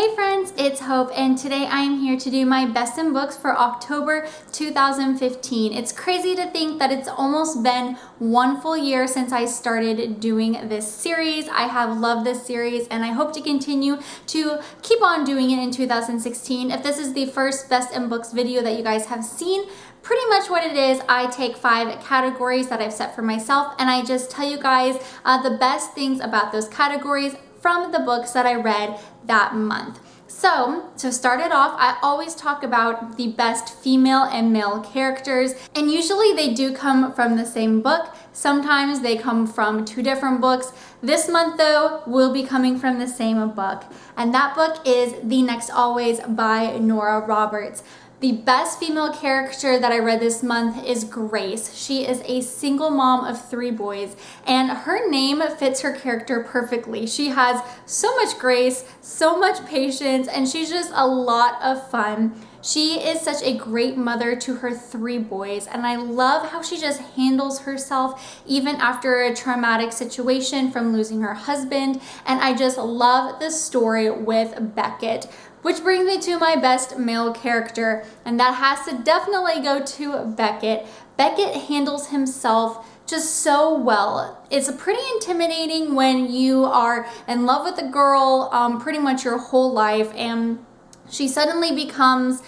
Hey friends, it's Hope, and today I am here to do my best in books for October 2015. It's crazy to think that it's almost been one full year since I started doing this series. I have loved this series and I hope to continue to keep on doing it in 2016. If this is the first best in books video that you guys have seen, pretty much what it is, I take 5 categories that I've set for myself and I just tell you guys the best things about those categories from the books that I read that month. So, to start it off, I always talk about the best female and male characters, and usually they do come from the same book. Sometimes they come from 2 different books. This month, though, will be coming from the same book, and that book is The Next Always by Nora Roberts. The best female character that I read this month is Grace. She is a single mom of 3 boys, and her name fits her character perfectly. She has so much grace, so much patience, and she's just a lot of fun. She is such a great mother to her 3 boys, and I love how she just handles herself even after a traumatic situation from losing her husband, and I just love the story with Beckett. Which brings me to my best male character, and that has to definitely go to Beckett. Beckett handles himself just so well. It's pretty intimidating when you are in love with a girl pretty much your whole life, and she suddenly becomes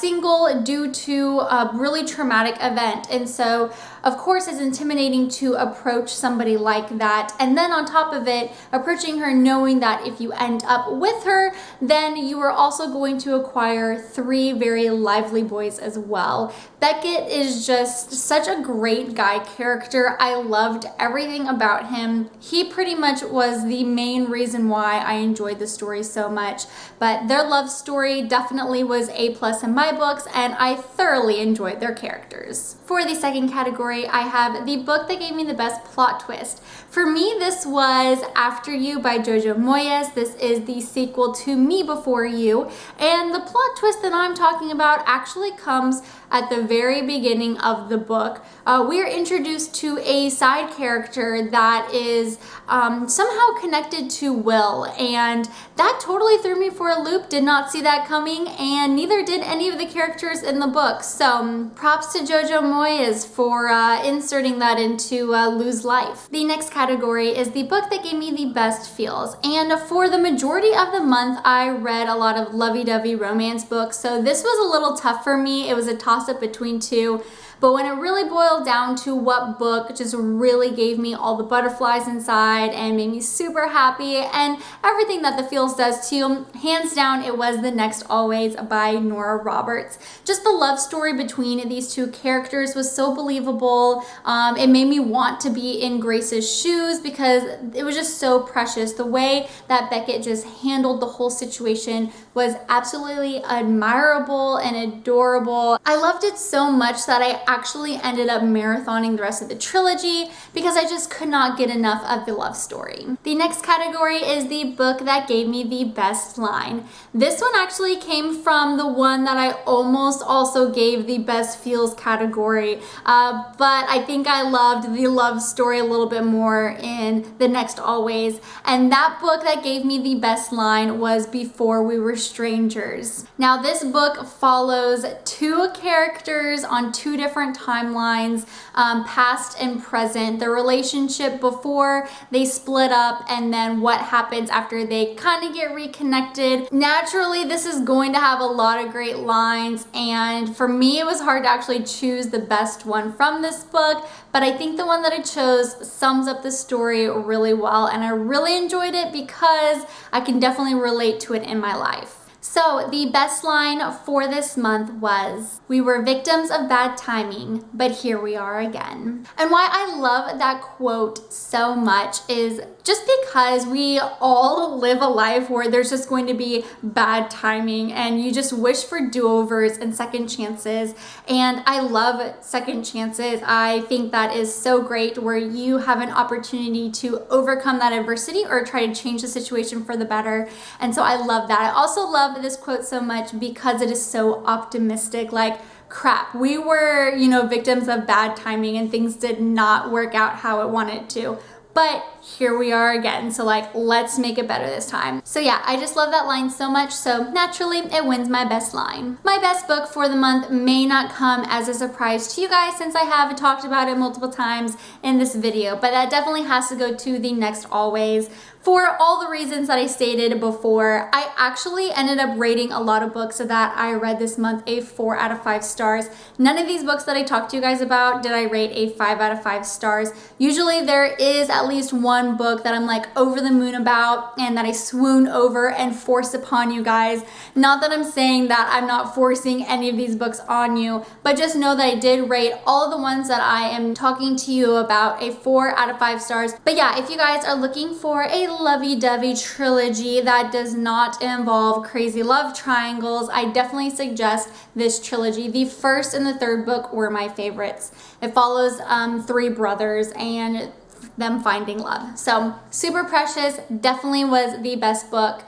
single due to a really traumatic event. And so, of course, it's intimidating to approach somebody like that. And then on top of it, approaching her knowing that if you end up with her, then you are also going to acquire 3 very lively boys as well. Beckett is just such a great guy character. I loved everything about him. He pretty much was the main reason why I enjoyed the story so much. But their love story definitely was A+ in my books, and I thoroughly enjoyed their characters. For the second category, I have the book that gave me the best plot twist. For me, this was After You by Jojo Moyes. This is the sequel to Me Before You, and the plot twist that I'm talking about actually comes at the very beginning of the book. We are introduced to a side character that is somehow connected to Will, and that totally threw me for a loop. Did not see that coming, and neither did any of the characters in the book. So props to Jojo Moyes for inserting that into Lou's life. The next category is the book that gave me the best feels, and for the majority of the month I read a lot of lovey-dovey romance books, so this was a little tough for me. It was a toss-up between 2. But when it really boiled down to what book just really gave me all the butterflies inside and made me super happy and everything that the feels does too, hands down it was The Next Always by Nora Roberts. Just the love story between these 2 characters was so believable. It made me want to be in Grace's shoes because it was just so precious. The way that Beckett just handled the whole situation was absolutely admirable and adorable. I loved it so much that I actually ended up marathoning the rest of the trilogy because I just could not get enough of the love story. The next category is the book that gave me the best line. This one actually came from the one that I almost also gave the best feels category, but I think I loved the love story a little bit more in The Next Always, and that book that gave me the best line was Before We Were Strangers. Now this book follows 2 characters on 2 different timelines, past and present, the relationship before they split up and then what happens after they kind of get reconnected. Naturally, this is going to have a lot of great lines, and for me it was hard to actually choose the best one from this book, but I think the one that I chose sums up the story really well, and I really enjoyed it because I can definitely relate to it in my life. So the best line for this month was, "We were victims of bad timing, but here we are again." And why I love that quote so much is just because we all live a life where there's just going to be bad timing and you just wish for do-overs and second chances. And I love second chances. I think that is so great where you have an opportunity to overcome that adversity or try to change the situation for the better. And so I love that. I also love this quote so much because it is so optimistic. Like, crap, we were, victims of bad timing and things did not work out how it wanted to. But here we are again. So like, let's make it better this time. So yeah, I just love that line so much. So naturally it wins my best line. My best book for the month may not come as a surprise to you guys since I have talked about it multiple times in this video, but that definitely has to go to The Next Always. For all the reasons that I stated before, I actually ended up rating a lot of books that I read this month a 4 out of 5 stars. None of these books that I talked to you guys about did I rate a 5 out of 5 stars. Usually there is at least one book that I'm like over the moon about and that I swoon over and force upon you guys. Not that I'm saying that I'm not forcing any of these books on you, but just know that I did rate all of the ones that I am talking to you about a 4 out of 5 stars. But yeah, if you guys are looking for a lovey-dovey trilogy that does not involve crazy love triangles, I definitely suggest this trilogy. The first and the third book were my favorites. It follows 3 brothers and them finding love. So Super Precious definitely was the best book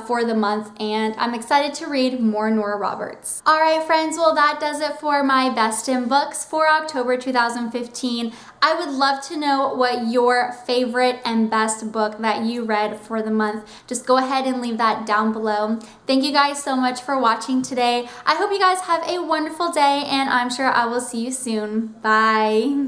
for the month, and I'm excited to read more Nora Roberts. All right, friends, well, that does it for my best in books for October 2015. I would love to know what your favorite and best book that you read for the month. Just go ahead and leave that down below. Thank you guys so much for watching today. I hope you guys have a wonderful day, and I'm sure I will see you soon. Bye.